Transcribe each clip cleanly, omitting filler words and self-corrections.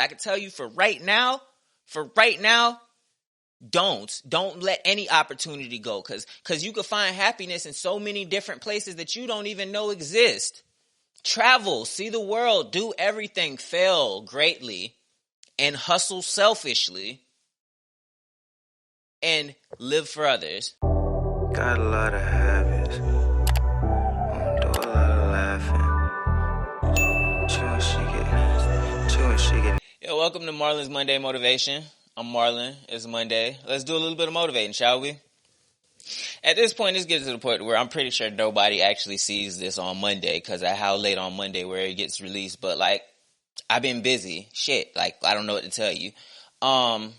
But I can tell you for right now, don't let any opportunity go, because you can find happiness in so many different places that you don't even know exist. Travel, see the world, do everything, fail greatly, and hustle selfishly, and live for others. Got a lot of habits, do a lot of laughing, chewing shit. Yo, welcome to Marlon's Monday Motivation. I'm Marlon. It's Monday. Let's do a little bit of motivating, shall we? At this point, this gets to the point where I'm pretty sure nobody actually sees this on Monday because of how late on Monday where it gets released. But, like, I've been busy. Shit. Like, I don't know what to tell you. I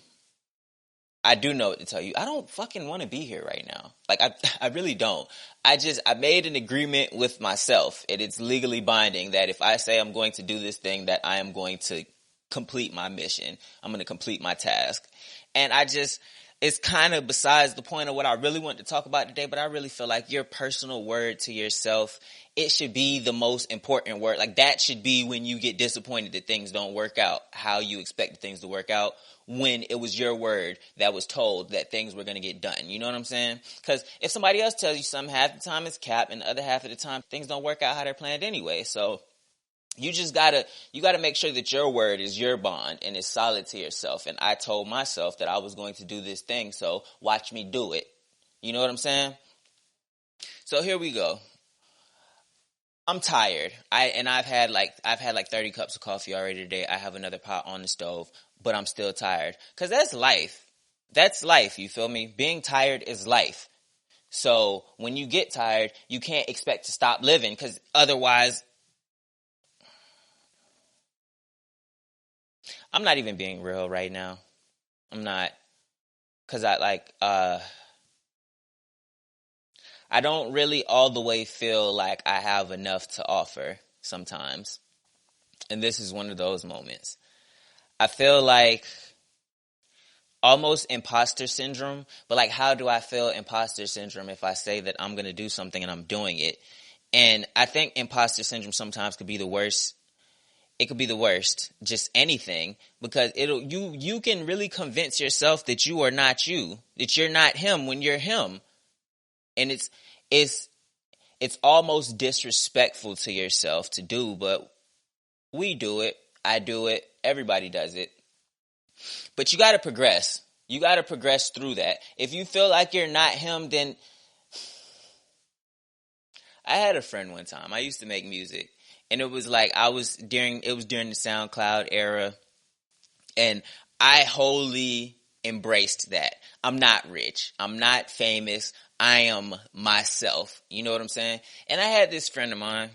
do know what to tell you. I don't fucking want to be here right now. Like, I really don't. I made an agreement with myself, and it's legally binding that if I say I'm going to do this thing, that I am going to complete my mission. I'm going to complete my task. And it's kind of besides the point of what I really want to talk about today, but I really feel like your personal word to yourself, it should be the most important word. Like, that should be when you get disappointed that things don't work out how you expected things to work out, when it was your word that was told that things were going to get done. You know what I'm saying? Because if somebody else tells you something, half the time it's cap, and the other half of the time things don't work out how they're planned anyway. So you gotta make sure that your word is your bond and is solid to yourself. And I told myself that I was going to do this thing, so watch me do it. You know what I'm saying? So here we go. I'm tired. I've had like 30 cups of coffee already today. I have another pot on the stove, but I'm still tired. Cause that's life. That's life, you feel me? Being tired is life. So when you get tired, you can't expect to stop living, cause otherwise, I'm not even being real right now. I'm not. Cause I don't really all the way feel like I have enough to offer sometimes. And this is one of those moments. I feel like almost imposter syndrome, but like, how do I feel imposter syndrome if I say that I'm going to do something and I'm doing it? And I think imposter syndrome sometimes could be the worst. It could be the worst, just anything, because you can really convince yourself that you are not you, that you're not him when you're him. And it's almost disrespectful to yourself to do, but we do it. I do it. Everybody does it. But you got to progress. You got to progress through that. If you feel like you're not him, then I had a friend one time. I used to make music. And it was like it was during the SoundCloud era, and I wholly embraced that. I'm not rich. I'm not famous. I am myself. You know what I'm saying? And I had this friend of mine,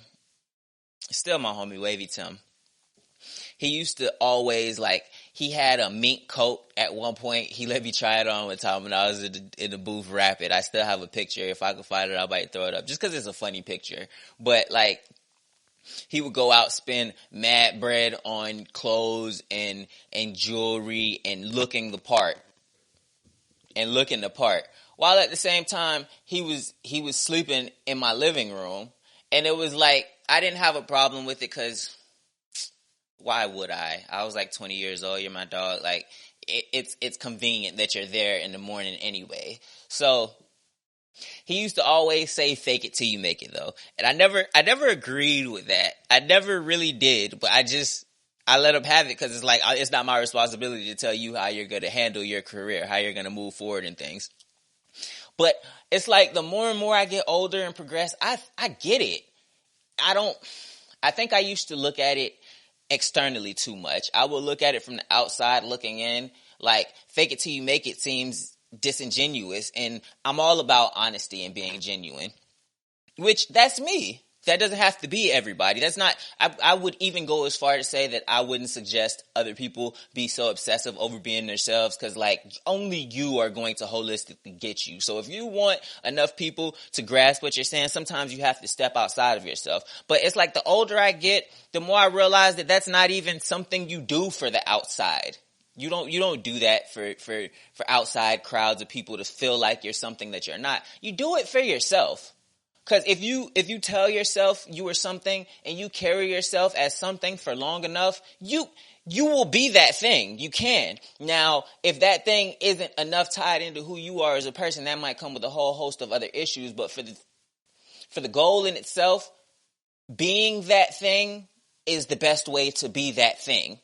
still my homie, Wavy Tim. He used to always, like, he had a mink coat at one point. He let me try it on one time when I was in the booth rapping. I still have a picture. If I could find it, I might throw it up just because it's a funny picture. But, like, he would go out, spend mad bread on clothes and jewelry and looking the part. While at the same time, he was sleeping in my living room. And it was like, I didn't have a problem with it because why would I? I was like 20 years old. You're my dog. Like, it's convenient that you're there in the morning anyway. So he used to always say, fake it till you make it, though. And I never agreed with that. I never really did, but I let him have it because it's like, it's not my responsibility to tell you how you're going to handle your career, how you're going to move forward and things. But it's like the more and more I get older and progress, I get it. I think I used to look at it externally too much. I will look at it from the outside looking in, like, fake it till you make it seems disingenuous, and I'm all about honesty and being genuine, which that's me. That doesn't have to be everybody. That's not, I would even go as far to say that I wouldn't suggest other people be so obsessive over being themselves, because, like, only you are going to holistically get you. So if you want enough people to grasp what you're saying, sometimes you have to step outside of yourself. But it's like the older I get, the more I realize that that's not even something you do for the outside. You don't do that for outside crowds of people to feel like you're something that you're not. You do it for yourself. Because if you tell yourself you are something and you carry yourself as something for long enough, you will be that thing. You can. Now, if that thing isn't enough tied into who you are as a person, that might come with a whole host of other issues. But for the goal in itself, being that thing is the best way to be that thing.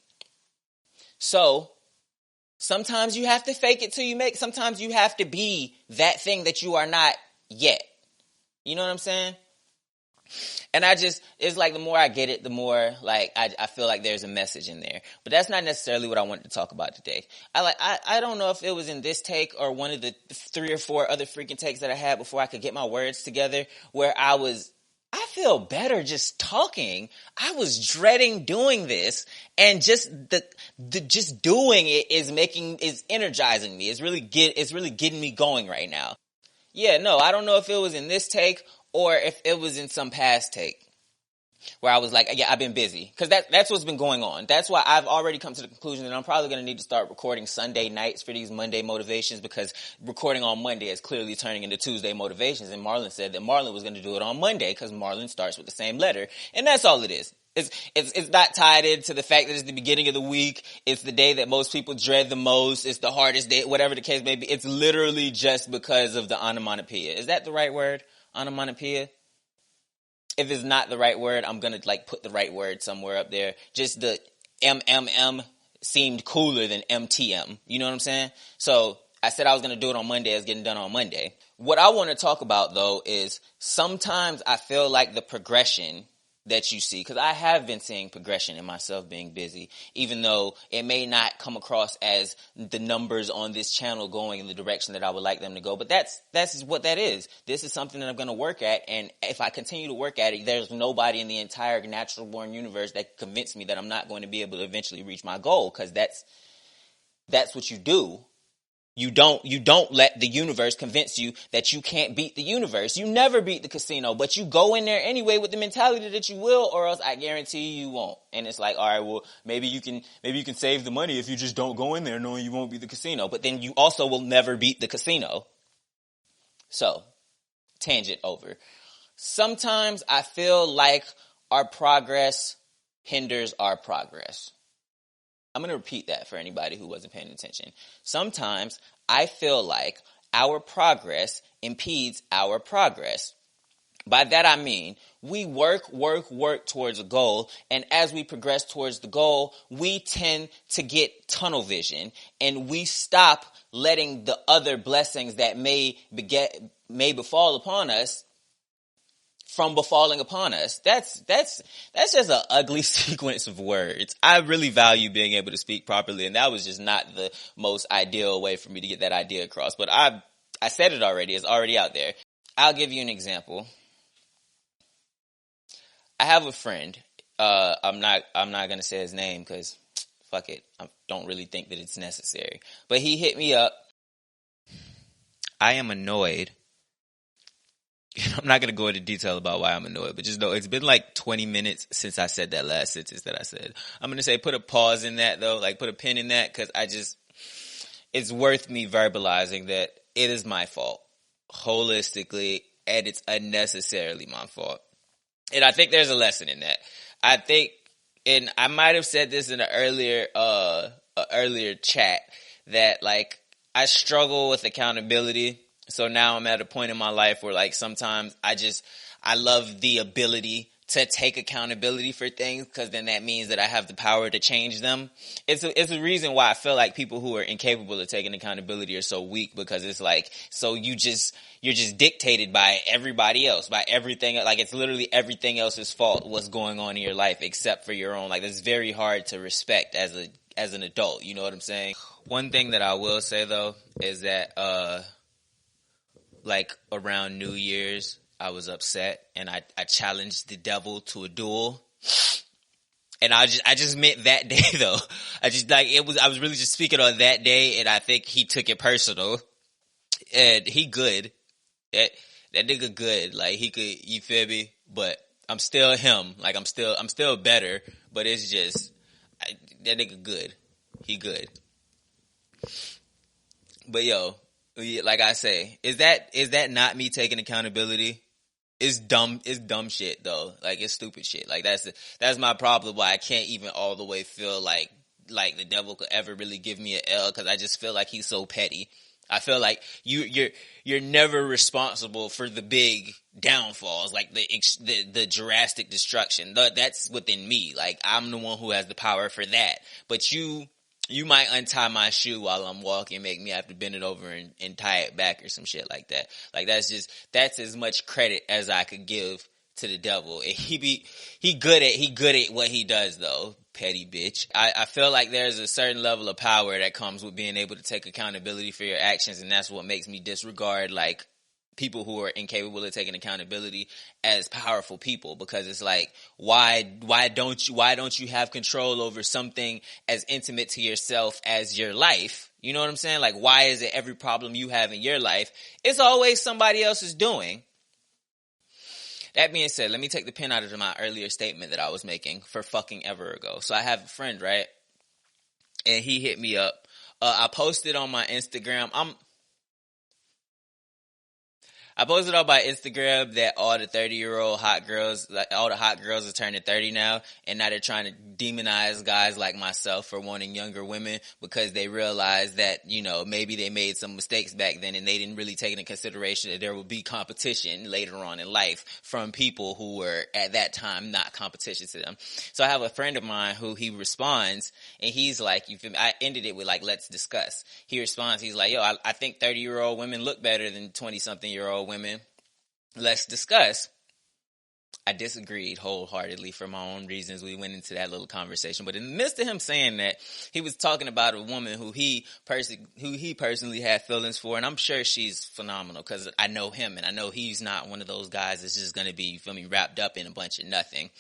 So sometimes you have to fake it till you make. Sometimes you have to be that thing that you are not yet. You know what I'm saying? And it's like the more I get it, the more like I feel like there's a message in there. But that's not necessarily what I wanted to talk about today. I don't know if it was in this take or one of the 3 or 4 other freaking takes that I had before I could get my words together, where I feel better just talking. I was dreading doing this, and just just doing it is energizing me. It's really getting me going right now. Yeah, no, I don't know if it was in this take or if it was in some past take where I was like, yeah, I've been busy. Because that's what's been going on. That's why I've already come to the conclusion that I'm probably going to need to start recording Sunday nights for these Monday motivations, because recording on Monday is clearly turning into Tuesday motivations. And Marlon said that Marlon was going to do it on Monday because Marlon starts with the same letter. And that's all it is. It's not tied into the fact that it's the beginning of the week. It's the day that most people dread the most. It's the hardest day, whatever the case may be. It's literally just because of the onomatopoeia. Is that the right word? Onomatopoeia? If it's not the right word, I'm going to like put the right word somewhere up there. Just the MMM seemed cooler than MTM. You know what I'm saying? So I said I was going to do it on Monday. It's getting done on Monday. What I want to talk about, though, is sometimes I feel like the progression that you see, because I have been seeing progression in myself being busy, even though it may not come across as the numbers on this channel going in the direction that I would like them to go. But that's what that is. This is something that I'm going to work at. And if I continue to work at it, there's nobody in the entire natural born universe that can convince me that I'm not going to be able to eventually reach my goal, because that's what you do. You don't let the universe convince you that you can't beat the universe. You never beat the casino, but you go in there anyway with the mentality that you will, or else I guarantee you won't. And it's like, all right, well, maybe you can save the money if you just don't go in there knowing you won't beat the casino. But then you also will never beat the casino. So, tangent over. Sometimes I feel like our progress hinders our progress. I'm going to repeat that for anybody who wasn't paying attention. Sometimes I feel like our progress impedes our progress. By that I mean, we work towards a goal, and as we progress towards the goal, we tend to get tunnel vision, and we stop letting the other blessings that may befall upon us from befalling upon us. That's just an ugly sequence of words. I really value being able to speak properly, and that was just not the most ideal way for me to get that idea across. But I said it already. It's already out there. I'll give you an example. I have a friend. I'm not gonna say his name because fuck it. I don't really think that it's necessary. But he hit me up. I am annoyed. I'm not going to go into detail about why I'm annoyed, but just know it's been like 20 minutes since I said that last sentence that I said. I'm going to say put a pause in that, though, like put a pin in that, because it's worth me verbalizing that it is my fault, holistically, and it's unnecessarily my fault. And I think there's a lesson in that. I think, and I might have said this in an earlier chat, that like I struggle with accountability. So now I'm at a point in my life where like sometimes I love the ability to take accountability for things, because then that means that I have the power to change them. It's a reason why I feel like people who are incapable of taking accountability are so weak, because it's like, so you're just dictated by everybody else, by everything. Like it's literally everything else's fault what's going on in your life except for your own. Like it's very hard to respect as an adult. You know what I'm saying? One thing that I will say though is that, like around New Year's, I was upset and I challenged the devil to a duel. And I just meant that day though. I was really just speaking on that day, and I think he took it personal. And he good. That nigga good. Like he could, you feel me? But I'm still him. Like I'm still better, but it's just that nigga good. He good. But yo, like I say, is that not me taking accountability? It's dumb shit though. Like it's stupid shit. Like that's my problem, why I can't even all the way feel like like the devil could ever really give me an L, because I just feel like he's so petty. I feel like you're never responsible for the big downfalls, like the drastic destruction. That's within me. Like, I'm the one who has the power for that. But you might untie my shoe while I'm walking, make me have to bend it over and tie it back or some shit like that. Like, that's as much credit as I could give to the devil. He good at what he does, though. Petty bitch. I feel like there's a certain level of power that comes with being able to take accountability for your actions, and that's what makes me disregard, like, people who are incapable of taking accountability as powerful people, because it's like, why don't you have control over something as intimate to yourself as your life? You know what I'm saying? Like, why is it every problem you have in your life, it's always somebody else's doing? That being said, let me take the pen out of my earlier statement that I was making for fucking ever ago. So I have a friend, right? And he hit me up. I posted on my Instagram. I posted on my Instagram that all the 30-year-old hot girls, like all the hot girls are turning 30 now, and now they're trying to demonize guys like myself for wanting younger women, because they realize that, you know, maybe they made some mistakes back then and they didn't really take into consideration that there will be competition later on in life from people who were at that time not competition to them. So I have a friend of mine who he responds, and he's like, you feel me? I ended it with like, let's discuss. He responds, he's like, yo, I think 30-year-old women look better than 20-something-year-old women. Let's discuss. I disagreed wholeheartedly for my own reasons. We went into that little conversation, but in the midst of him saying that, he was talking about a woman who he personally had feelings for, and I'm sure she's phenomenal because I know him, and I know he's not one of those guys that's just going to be, you feel me, wrapped up in a bunch of nothing.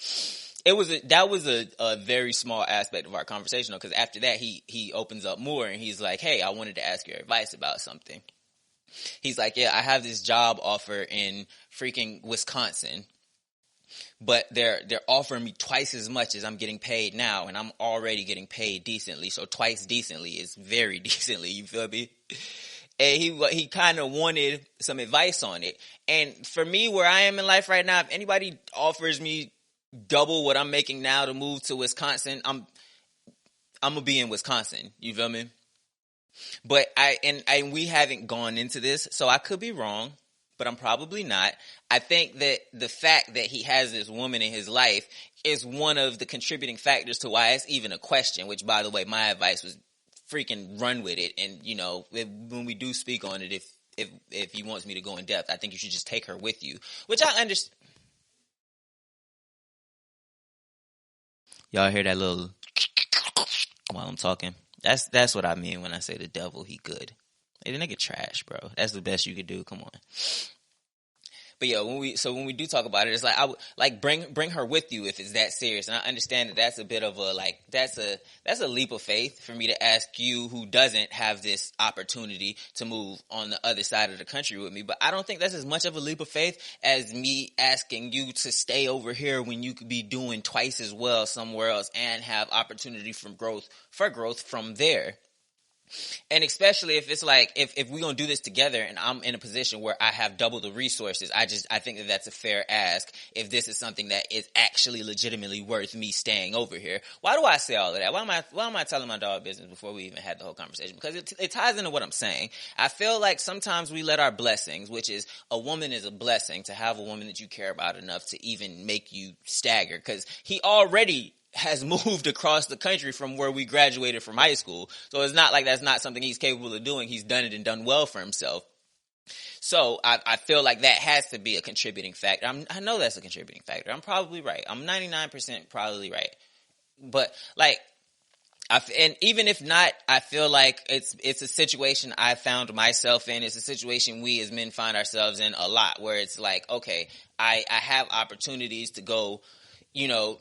That was a very small aspect of our conversation, because after that he opens up more, and he's like, hey, I wanted to ask your advice about something. He's like, yeah, I have this job offer in freaking Wisconsin, but they're offering me twice as much as I'm getting paid now, and I'm already getting paid decently. So twice decently is very decently, you feel me? And he kind of wanted some advice on it. And for me, where I am in life right now, if anybody offers me double what I'm making now to move to Wisconsin, I'm gonna be in Wisconsin. You feel me? But we haven't gone into this, so I could be wrong, but I'm probably not. I think that the fact that he has this woman in his life is one of the contributing factors to why it's even a question, which, by the way, my advice was freaking run with it. And, you know, when we do speak on it, if he wants me to go in depth, I think you should just take her with you, which I understand. Y'all hear that little while I'm talking? That's what I mean when I say the devil, he good. Hey, the nigga trash, bro. That's the best you could do. Come on. But yeah, when we do talk about it, it's like, I would like bring her with you if it's that serious. And I understand that that's a bit of a, like, that's a leap of faith for me to ask you, who doesn't have this opportunity to move on the other side of the country with me. But I don't think that's as much of a leap of faith as me asking you to stay over here when you could be doing twice as well somewhere else and have opportunity for growth from there. And especially if it's like, if we're going to do this together and I'm in a position where I have double the resources, I think that that's a fair ask if this is something that is actually legitimately worth me staying over here. Why do I say all of that? Why am I telling my dog business before we even had the whole conversation? Because it ties into what I'm saying. I feel like sometimes we let our blessings, which is a woman is a blessing, to have a woman that you care about enough to even make you stagger, because he already has moved across the country from where we graduated from high school. So it's not like that's not something he's capable of doing. He's done it and done well for himself. So I feel like that has to be a contributing factor. I know that's a contributing factor. I'm probably right. I'm 99% probably right. But like, and even if not, I feel like it's a situation I found myself in. It's a situation we as men find ourselves in a lot, where it's like, okay, I have opportunities to go, you know,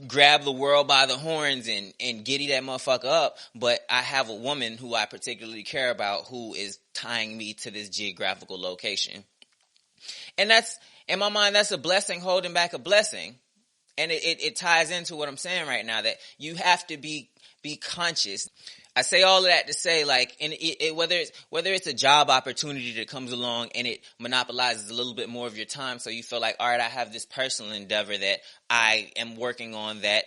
grab the world by the horns and giddy that motherfucker up, but I have a woman who I particularly care about who is tying me to this geographical location. And that's, in my mind, that's a blessing holding back a blessing. And it ties into what I'm saying right now, that you have to be conscious. I say all of that to say, like, whether it's a job opportunity that comes along and it monopolizes a little bit more of your time, so you feel like, all right, I have this personal endeavor that I am working on that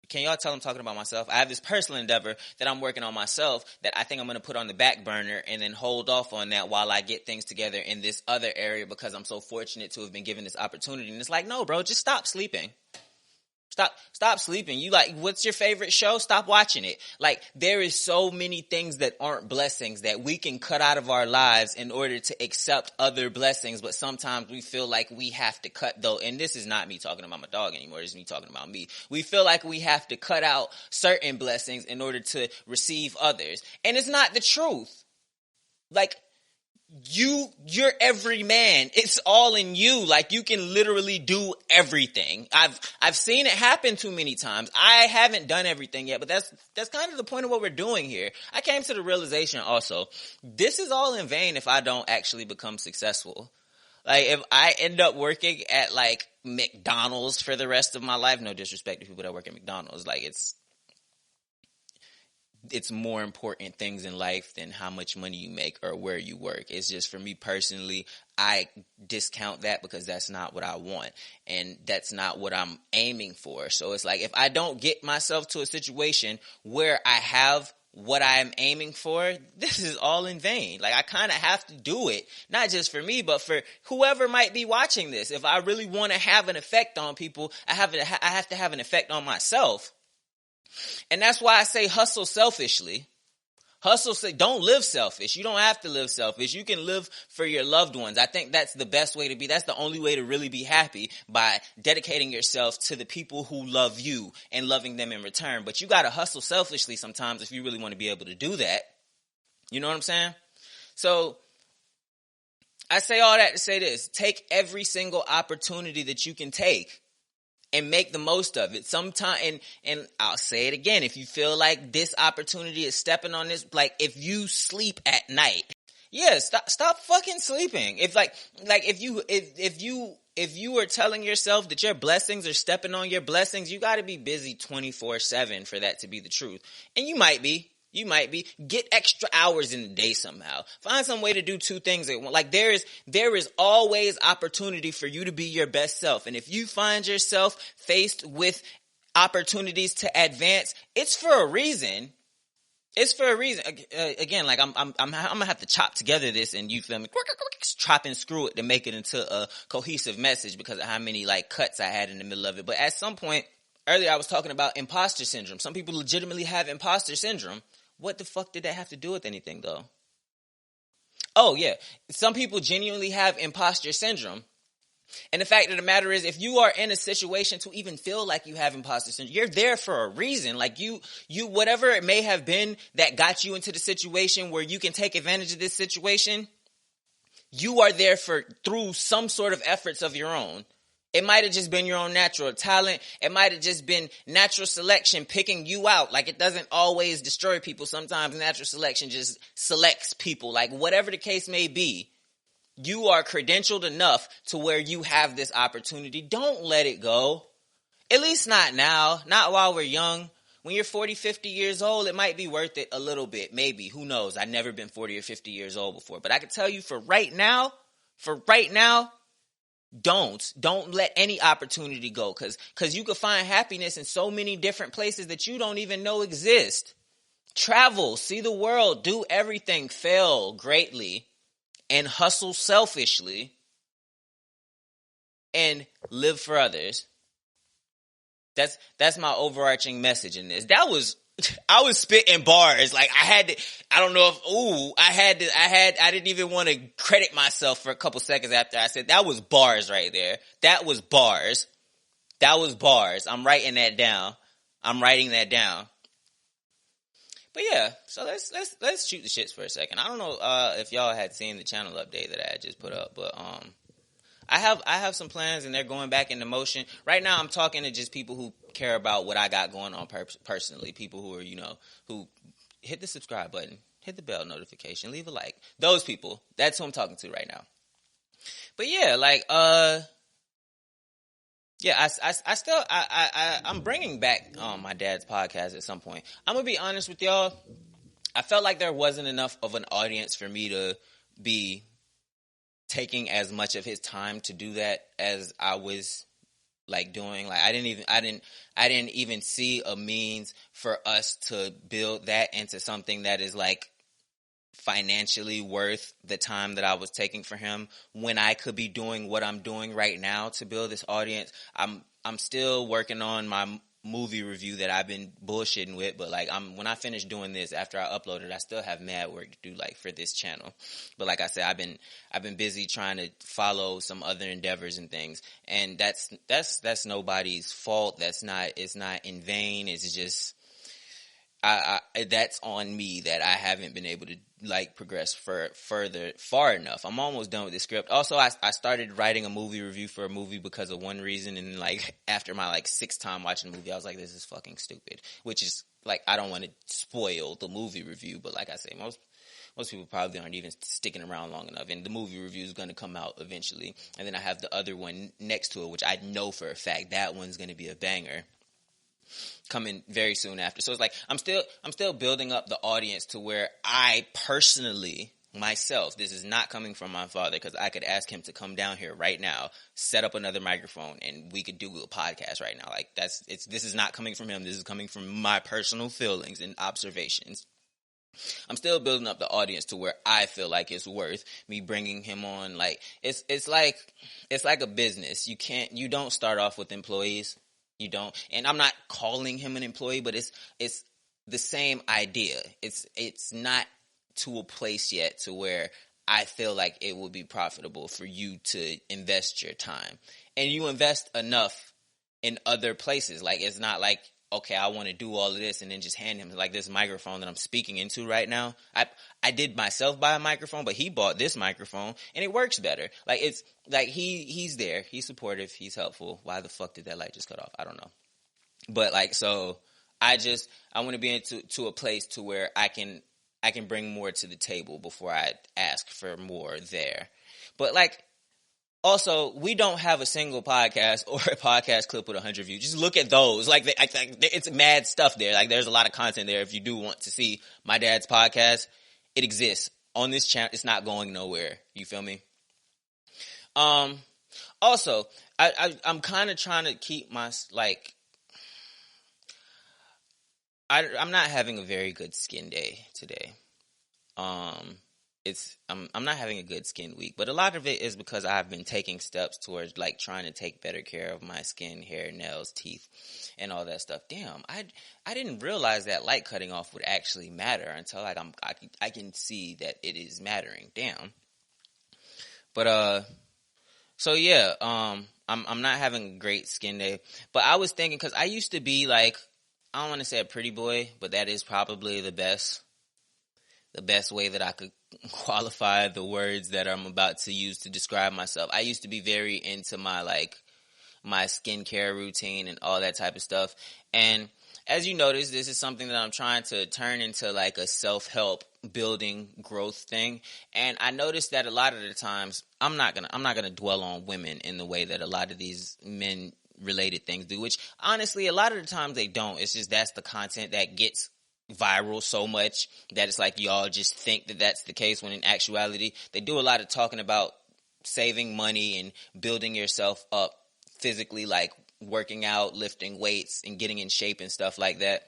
can y'all tell I'm talking about myself? I have this personal endeavor that I'm working on myself that I think I'm going to put on the back burner and then hold off on that while I get things together in this other area because I'm so fortunate to have been given this opportunity. And it's like, no, bro, just stop sleeping. Stop sleeping. You like, what's your favorite show? Stop watching it. Like, there is so many things that aren't blessings that we can cut out of our lives in order to accept other blessings. But sometimes we feel like we have to cut though. And this is not me talking about my dog anymore. This is me talking about me. We feel like we have to cut out certain blessings in order to receive others. And it's not the truth. Like, you're every man. It's all in you. Like, you can literally do everything. I've seen it happen too many times. I haven't done everything yet, but that's kind of the point of what we're doing here. I came to the realization also, this is all in vain if I don't actually become successful. Like, if I end up working at like McDonald's for the rest of my life, no disrespect to people that work at McDonald's, like it's more important things in life than how much money you make or where you work. It's just, for me personally, I discount that because that's not what I want and that's not what I'm aiming for. So it's like, if I don't get myself to a situation where I have what I'm aiming for, this is all in vain. Like, I kind of have to do it, not just for me, but for whoever might be watching this. If I really want to have an effect on people, I have to have an effect on myself. And that's why I say hustle selfishly. Don't live selfish. You don't have to live selfish. You can live for your loved ones. I think that's the best way to be. That's the only way to really be happy, by dedicating yourself to the people who love you and loving them in return. But you got to hustle selfishly sometimes if you really want to be able to do that. You know what I'm saying? So I say all that to say this. Take every single opportunity that you can take and make the most of it. Sometime, and I'll say it again, if you feel like this opportunity is stepping on this, like, if you sleep at night, yeah, stop fucking sleeping. If you are telling yourself that your blessings are stepping on your blessings, you got to be busy 24/7 for that to be the truth. And you might be. Get extra hours in the day somehow. Find some way to do two things at once. Like, there is always opportunity for you to be your best self. And if you find yourself faced with opportunities to advance, it's for a reason. It's for a reason. Again, like, I'm gonna have to chop together this, and you feel me, chop and screw it to make it into a cohesive message because of how many like cuts I had in the middle of it. But at some point earlier, I was talking about imposter syndrome. Some people legitimately have imposter syndrome. What the fuck did that have to do with anything, though? Oh, yeah. Some people genuinely have imposter syndrome. And the fact of the matter is, if you are in a situation to even feel like you have imposter syndrome, you're there for a reason. Like, you, whatever it may have been that got you into the situation where you can take advantage of this situation, you are there through some sort of efforts of your own. It might have just been your own natural talent. It might have just been natural selection picking you out. Like, it doesn't always destroy people. Sometimes natural selection just selects people. Like, whatever the case may be, you are credentialed enough to where you have this opportunity. Don't let it go. At least not now. Not while we're young. When you're 40, 50 years old, it might be worth it a little bit. Maybe. Who knows? I've never been 40 or 50 years old before. But I can tell you for right now, don't let any opportunity go, because you could find happiness in so many different places that you don't even know exist. Travel, see the world, do everything, fail greatly, and hustle selfishly, and live for others. That's my overarching message in this. I was spitting bars. Like, I didn't even want to credit myself for a couple seconds after I said that was bars right there. That was bars. I'm writing that down. But yeah, so let's shoot the shits for a second. I don't know if y'all had seen the channel update that I had just put up, but I have some plans, and they're going back into motion. Right now, I'm talking to just people who care about what I got going on personally. People who are, who hit the subscribe button, hit the bell notification, leave a like. Those people, that's who I'm talking to right now. But yeah, like, yeah, I'm bringing back my dad's podcast at some point. I'm gonna be honest with y'all. I felt like there wasn't enough of an audience for me to be taking as much of his time to do that as I was like doing. Like I didn't even see a means for us to build that into something that is like financially worth the time that I was taking for him, when I could be doing what I'm doing right now to build this audience. I'm still working on my movie review that I've been bullshitting with, but like when I finish doing this, after I upload it, I still have mad work to do like for this channel. But like I said, I've been busy trying to follow some other endeavors and things, and that's nobody's fault. It's not in vain. It's just I that's on me that I haven't been able to like progress far enough. I'm almost done with the script. Also, I started writing a movie review for a movie because of one reason, and like after my like sixth time watching the movie, I was like, this is fucking stupid. Which is like, I don't want to spoil the movie review, but like I say, most people probably aren't even sticking around long enough, and the movie review is going to come out eventually. And then I have the other one next to it, which I know for a fact that one's going to be a banger, coming very soon after. So it's like I'm still building up the audience to where I personally, myself, this is not coming from my father, because I could ask him to come down here right now, set up another microphone, and we could do a podcast right now. Like this is not coming from him. This is coming from my personal feelings and observations. I'm still building up the audience to where I feel like it's worth me bringing him on. Like it's like a business. You don't start off with employees. You don't, and I'm not calling him an employee, but it's the same idea. It's not to a place yet to where I feel like it would be profitable for you to invest your time, and you invest enough in other places. Like it's not like, okay, I want to do all of this and then just hand him like this microphone that I'm speaking into right now. I did myself buy a microphone, but he bought this microphone and it works better. Like it's like he's there, he's supportive, he's helpful. Why the fuck did that light just cut off? I don't know. But like, so I want to be into a place to where I can bring more to the table before I ask for more there. But like, also, we don't have a single podcast or a podcast clip with 100 views. Just look at those. Like, it's mad stuff there. Like, there's a lot of content there. If you do want to see my dad's podcast, it exists on this channel. It's not going nowhere. You feel me? Also, I'm kind of trying to keep my, like, I'm not having a very good skin day today. I'm not having a good skin week, but a lot of it is because I've been taking steps towards like trying to take better care of my skin, hair, nails, teeth, and all that stuff. Damn, I didn't realize that light cutting off would actually matter until like I can see that it is mattering. Damn. But so yeah, I'm not having a great skin day, but I was thinking, because I used to be like, I don't want to say a pretty boy, but that is probably the best way that I could qualify the words that I'm about to use to describe myself. I used to be very into my skincare routine and all that type of stuff. And as you notice, this is something that I'm trying to turn into like a self-help building growth thing. And I noticed that a lot of the times I'm not gonna dwell on women in the way that a lot of these men related things do, which honestly a lot of the times they don't. It's just that's the content that gets viral so much that it's like y'all just think that that's the case, when in actuality they do a lot of talking about saving money and building yourself up physically, like working out, lifting weights, and getting in shape and stuff like that.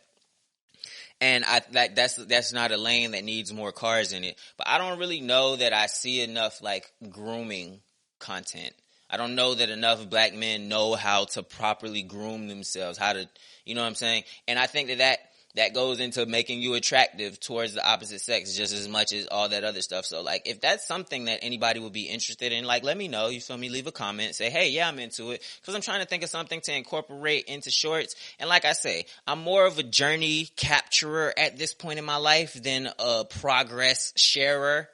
And that's not a lane that needs more cars in it. But I don't really know that I see enough like grooming content. I don't know that enough black men know how to properly groom themselves, how to, you know what I'm saying? And I think that goes into making you attractive towards the opposite sex just as much as all that other stuff. So, like, if that's something that anybody would be interested in, like, let me know. You feel me? Leave a comment. Say, hey, yeah, I'm into it. Because I'm trying to think of something to incorporate into shorts. And like I say, I'm more of a journey capturer at this point in my life than a progress sharer,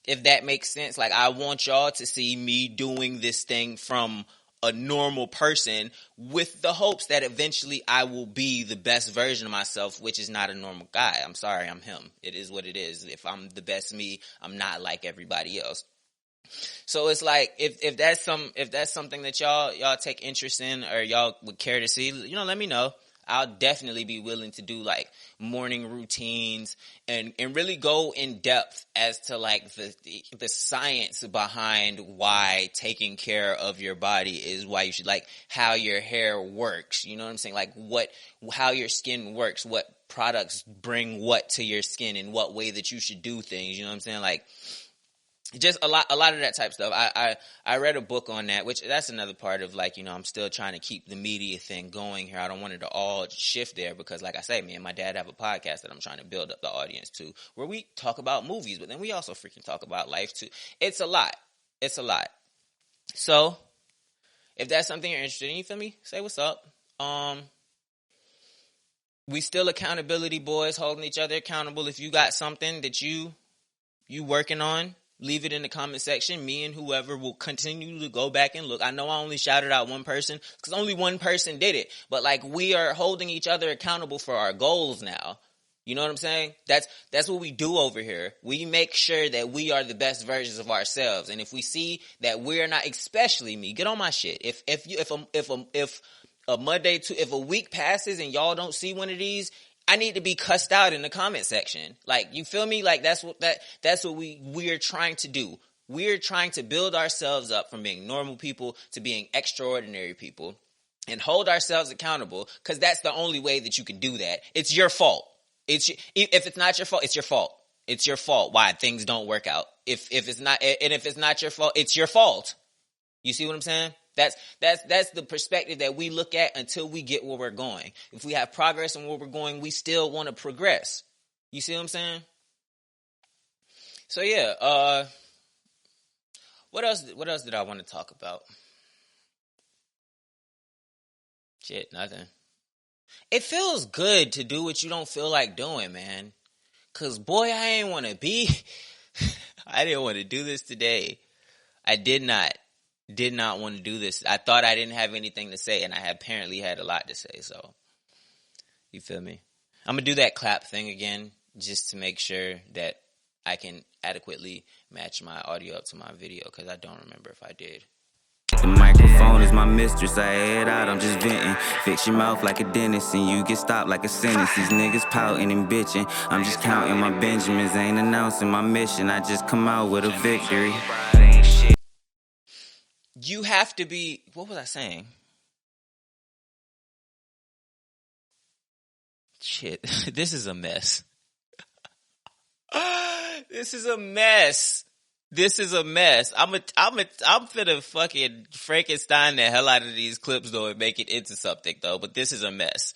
if that makes sense. Like, I want y'all to see me doing this thing from a normal person with the hopes that eventually I will be the best version of myself, which is not a normal guy. I'm sorry, I'm him. It is what it is. If I'm the best me, I'm not like everybody else. So it's like, if that's something that y'all take interest in, or y'all would care to see, let me know. I'll definitely be willing to do like morning routines and really go in depth as to like the science behind why taking care of your body is why you should, like how your hair works. You know what I'm saying? Like how your skin works, what products bring what to your skin, and what way that you should do things. You know what I'm saying? Like, just a lot of that type stuff. I read a book on that, which that's another part of like, you know, I'm still trying to keep the media thing going here. I don't want it to all shift there because like I say, me and my dad have a podcast that I'm trying to build up the audience to, where we talk about movies, but then we also freaking talk about life too. It's a lot. It's a lot. So if that's something you're interested in, you feel me? Say what's up. We still accountability boys, holding each other accountable. If you got something that you working on, leave it in the comment section. Me and whoever will continue to go back and look. I know I only shouted out one person because only one person did it. But like, we are holding each other accountable for our goals now. You know what I'm saying? That's what we do over here. We make sure that we are the best versions of ourselves. And if we see that we're not, especially me, get on my shit. If a Monday if a week passes and y'all don't see one of these, I need to be cussed out in the comment section. Like, you feel me? Like, that's what we're trying to do. We're trying to build ourselves up from being normal people to being extraordinary people and hold ourselves accountable, because that's the only way that you can do that. It's your fault. If it's not your fault, it's your fault. It's your fault why things don't work out. If it's not your fault, it's your fault. You see what I'm saying? That's the perspective that we look at until we get where we're going. If we have progress in where we're going, we still want to progress. You see what I'm saying? So yeah, what else did I want to talk about? Shit, nothing. It feels good to do what you don't feel like doing, man. Cause boy, I ain't want to be. I didn't want to do this today. I did not want to do this. I thought I didn't have anything to say, and I apparently had a lot to say. So, you feel me? I'm gonna do that clap thing again, just to make sure that I can adequately match my audio up to my video, because I don't remember if I did. The microphone is my mistress, I head out, I'm just venting. Fix your mouth like a dentist and you get stopped like a sentence. These niggas pouting and bitching, I'm just counting my Benjamins. Ain't announcing my mission, I just come out with a victory. You have to be, what was I saying? Shit, this is a mess. This is a mess. I'm finna fucking Frankenstein the hell out of these clips though and make it into something though, but this is a mess.